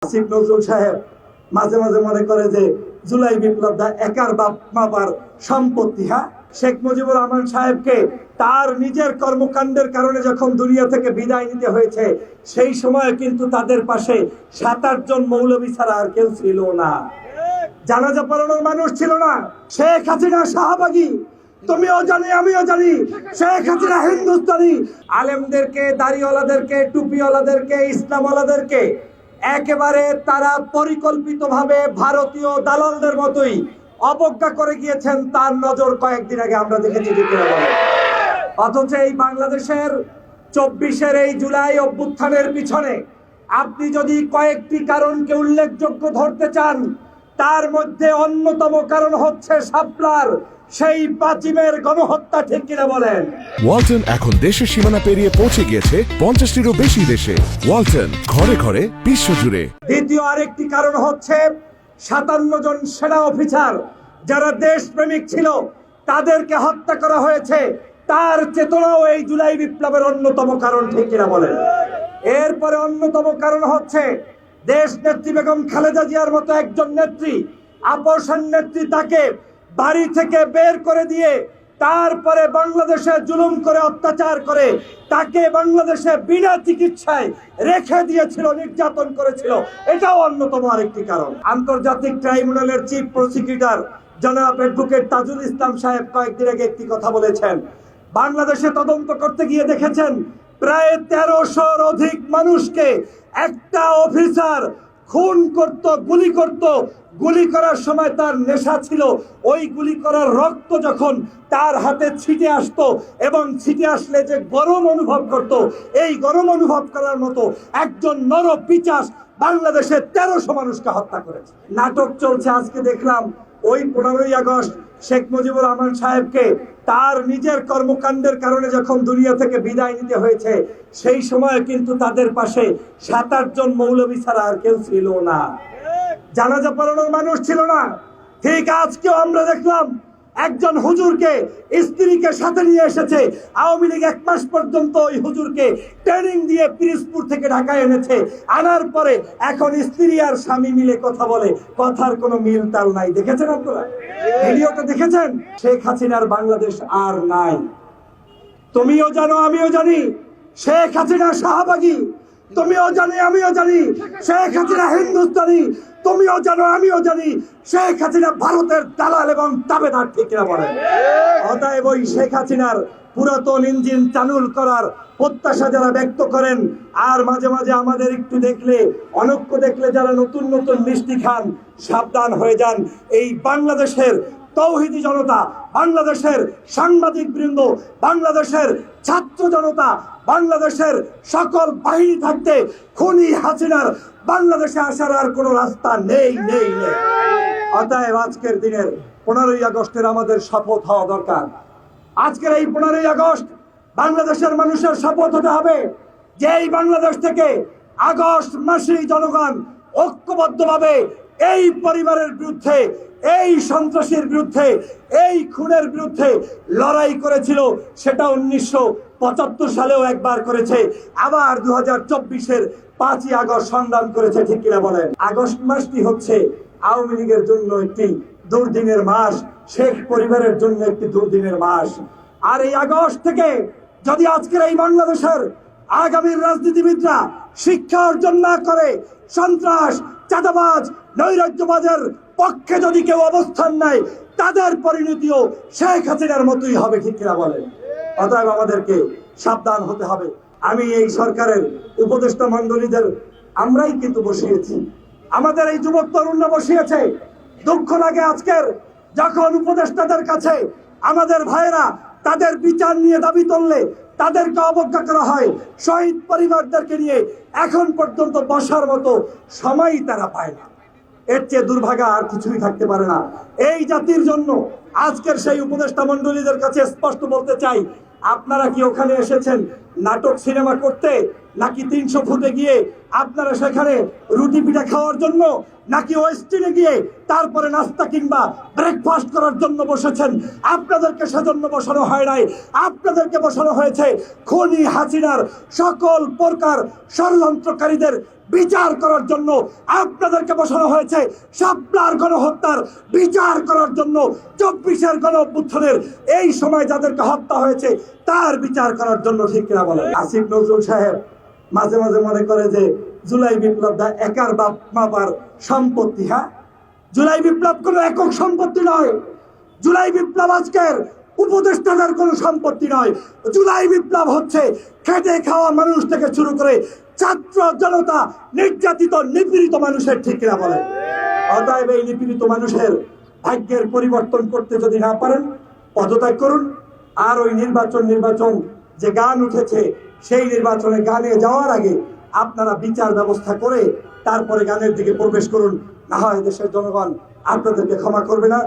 আসিফ নজরুল সাহেব মাঝে মাঝে মনে করে যে জুলাই বিপ্লব একার বাপ মাপার সম্পত্তি। হ্যাঁ, শেখ মুজিবুর রহমান সাহেবকে তার নিজের কর্মকাণ্ডের কারণে যখন দুনিয়া থেকে বিদায় নিতে হয়েছে, সেই সময় কিন্তু তাদের পাশে 7-8 জন মৌলবী ছাড়া আর কেউ ছিল না। জানাজা পড়ানোর মানুষ ছিল না। শেখ হাসিনা শাহবাগী, তুমিও জানি আমিও জানি। শেখ হাসিনা হিন্দুস্তানি। আলেমদেরকে, দাড়িওয়ালাদেরকে, টুপিওয়ালাদেরকে, ইসলামওয়ালাদেরকে একেবারে তারা পরিকল্পিতভাবে ভারতীয় দালালদের মতোই অবজ্ঞা করে গিয়েছেন। তার নজর কয়েকদিন আগে আমরা দেখেছি। অথচ এই বাংলাদেশের 24-এর এই জুলাই অভ্যুত্থানের পিছনে আপনি যদি কয়েকটি কারণকে উল্লেখযোগ্য ধরতে চান, তার মধ্যে অন্যতম কারণ হচ্ছে শাপলার সেই পাঁচিমের গণহত্যা। ঠিক কিনা বলেন? ওয়ালটন এখন দেশের সীমানা পেরিয়ে পৌঁছে গিয়েছে 50টিরও বেশি দেশে। ওয়ালটন, ঘরে ঘরে বিশ্বজুড়ে। দ্বিতীয় আরেকটি কারণ হচ্ছে 57 জন সেনা অফিসার যারা দেশপ্রেমিক ছিল তাদেরকে হত্যা করা হয়েছে। তার চেতনাও এই জুলাই বিপ্লবের অন্যতম কারণ। ঠিক কিনা বলেন? এরপরে অন্যতম কারণ হচ্ছে দেশ নেত্রী বেগম খালেদা জিয়ার মতো একজন নেত্রী, আপসের নেত্রী, তাকে বাড়ি থেকে বের করে দিয়ে তারপরে বাংলাদেশে জুলুম করে অত্যাচার করে তাকে বাংলাদেশে বিনা চিকিৎসায় রেখে দিয়েছিল, নির্যাতন করেছিল। এটাও অন্যতম আরেকটি কারণ। আন্তর্জাতিক ট্রাইব্যুনালের চিফ প্রসিকিউটর জনাব অ্যাডভোকেট তাজুল ইসলাম সাহেব কয়েকদিন আগে একটি কথা বলেছেন। বাংলাদেশে তদন্ত করতে গিয়ে দেখেছেন প্রায় 1300-র অধিক মানুষকে একটা অফিসার খুন করত, গুলি করত। গুলি করার সময় তার নেশা ছিল। ওই গুলি করার রক্ত যখন তার হাতে ছিটে আসতো এবং ছিটে আসলে যে গরম অনুভব করত, এই গরম অনুভব করার মতো একজন নর পিচাস বাংলাদেশে 1300 মানুষকে হত্যা করেছে। নাটক চলছে। আজকে দেখলাম ওই 15ই আগস্ট শেখ মুজিবুর রহমান সাহেবকে তার নিজের কর্মকাণ্ডের কারণে যখন দুনিয়া থেকে বিদায় নিতে হয়েছে, সেই সময় কিন্তু তাদের পাশে 7-8 জন মৌলবী ছাড়া আর কেউ ছিল না। জানাজা পড়ানোর মানুষ ছিল না। ঠিক আজকেও আমরা দেখলাম একজন হুজুরকে স্ত্রীকে সাথে নিয়ে এসেছে। আওয়ামী লীগ 1 মাস পর্যন্ত ওই হুজুরকে ট্রেনিং দিয়ে পিরিজপুর থেকে ঢাকায় এনেছে। আনার পরে এখন স্ত্রী আর স্বামী মিলে কথা বলে, কথার কোনো মিল তাল নাই। দেখেছেন আপনারা? ভিডিওটা দেখেছেন? শেখ হাসিনার বাংলাদেশ আর নাই। তুমিও জানো আমিও জানি শেখ হাসিনা শাহবাগী। তুমিও জানি আমিও জানি শেখ হাসিনা হিন্দুস্তানি। তুমিও জানো আমিও জানি শেখ হাসিনা ভারতের দালাল এবং দাবেদার। ঠিক কিনা বলেন? অতএব ওই শেখ হাসিনার পুরাতন ইঞ্জিন চালু করার প্রত্যাশা যারা ব্যক্ত করেন, আর মাঝে মাঝে আমাদের একটু দেখলে, অনক্য দেখলে যারা নতুন নতুন মিষ্টি খান, সাবধান হয়ে যান। এই বাংলাদেশের তৌহিদি জনতা, বাংলাদেশের সাংবাদিক বৃন্দ, বাংলাদেশের ছাত্র জনতা, বাংলাদেশের সকল বাহিনী থাকতে খুনি হাসিনার বাংলাদেশে আসার আর কোনো রাস্তা নেই নেই নেই। অতএব আজকের দিনের 15ই আগস্টের আমাদের শপথ হওয়া দরকার। আজকের এই 15ই আগস্ট বাংলাদেশের মানুষের শপথ হতে হবে যে এই বাংলাদেশ থেকে আগস্ট মাসেই জনগণ ঐক্যবদ্ধভাবে এই পরিবারের বিরুদ্ধে, এই সন্ত্রাসীর বিরুদ্ধে, এই খুনের বিরুদ্ধে লড়াই করেছিল। সেটা 1975 সালেও একবার করেছে, আবার 2024-এর 5ই আগস্ট সংগ্রাম করেছে। ঠিক কিনা বলেন? আগস্ট মাসটি হচ্ছে আওয়ামী লীগের জন্য একটি দুর্দিনের মাস, শেখ পরিবারের জন্য একটি দুর্দিনের মাস। আর এই আগস্ট থেকে যদি আজকের এই বাংলাদেশের আগামীর রাজনীতিবিদরা শিক্ষা অর্জন না করে, সন্ত্রাস, চাঁদাবাজ, নৈরাজ্যবাজের পক্ষে যদি কেউ অবস্থান নেয়, তাদের পরিণতিও শেখ হাসিনার মতোই হবে। ঠিক কিনা বলেন? অতএব আমাদেরকে সাবধান হতে হবে। আমি এই সরকারের উপদেষ্টা মন্ডলীদের আমরাই কিন্তু বসিয়েছি, আমাদের এই যুবক তরুণরা বসিয়েছে। দুঃখ লাগে আজকের যখন উপদেষ্টাদের কাছে আমাদের ভাইয়েরা তাদের বিচার নিয়ে দাবি তুললে তাদেরকে অবজ্ঞা করা হয়। শহীদ পরিবারদেরকে নিয়ে এখন পর্যন্ত বসার মতো সময়ই তারা পায় না। এর চেয়ে দুর্ভাগা আর কিছুই থাকতে পারে না। এই জাতির জন্য আজকের সেই উপদেষ্টা মন্ডলীদের কাছে স্পষ্ট বলতে চাই, আপনারা কি ওখানে এসেছেন নাটক সিনেমা করতে, নাকি 300 ফুটে গিয়ে আপনারা সেখানে রুটি পিঠা খাওয়ার জন্য নাকি ওয়েস্টিনে গিয়ে তারপরে নাস্তা কিংবা ব্রেকফাস্ট করার জন্য বসেছেন? আপনাদেরকে সেজন্য বসানো হয় নাই, আপনাদেরকে বসানো হয়েছে খুনি হাসিনার সকল প্রকার ষড়যন্ত্রকারীদের বিচার করার জন্য। আপনাদেরকে বসানো হয়েছে শাপলার গণহত্যার বিচার করার জন্য, 24-এর গণঅভ্যুত্থানের এই সময় যাদেরকে হত্যা হয়েছে তার বিচার করার জন্য। ঠিক কিনা বলেন? আসিফ নজরুল সাহেব মাঝে মাঝে মনে করে যে জুলাই বিপ্লব একার বাপ মাপার সম্পত্তি। হ্যাঁ, জুলাই বিপ্লব কোনো একক সম্পত্তি নয়। জুলাই বিপ্লব আজকের উপদেষ্টাদের কোনো সম্পত্তি নয়। জুলাই বিপ্লব হচ্ছে খেটে খাওয়া মানুষ থেকে শুরু করে ছাত্র জনতা, নির্যাতিত নিপীড়িত মানুষের। ঠিক কিনা বলেন? অতএব এই নিপীড়িত মানুষের ভাগ্যের পরিবর্তন করতে যদি না পারেন, পদত্যাগ করুন। আর ওই নির্বাচন যে গান উঠেছে, সেই নির্বাচনে গানে যাওয়ার আগে আপনারা বিচার ব্যবস্থা করে তারপরে গানের দিকে প্রবেশ করুন। না হয় দেশের জনগণ আপনাদেরকে ক্ষমা করবে না।